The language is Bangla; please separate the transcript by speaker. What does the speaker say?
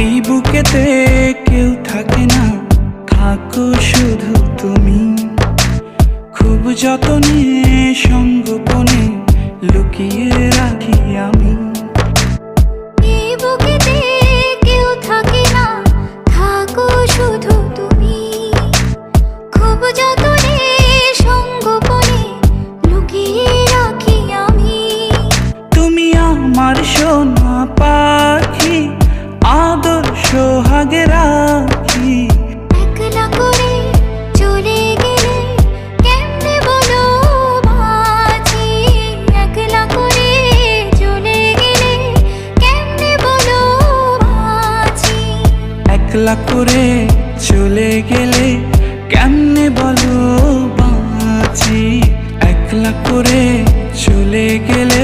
Speaker 1: এই বুকেতে কেউ থাকে না, থাকো শুধু তুমি। খুব যতনে সঙ্গোপনে লুকিয়ে রাখি আমি।
Speaker 2: এই বুকেতে কেউ থাকে না, থাকো শুধু তুমি। খুব যতনে সঙ্গোপনে লুকিয়ে রাখি আমি।
Speaker 1: তুমি আমার সোনা পাখি, আদর সোহাগে রাখি।
Speaker 2: একলা করে চলে গেলে কেমনে বলো বাঁচি। একলা করে চলে গেলে কেমনে বলো বাঁচি।
Speaker 1: একলা করে চলে গেলে কেমনে বলো বাঁচি। একলা করে চলে গেলে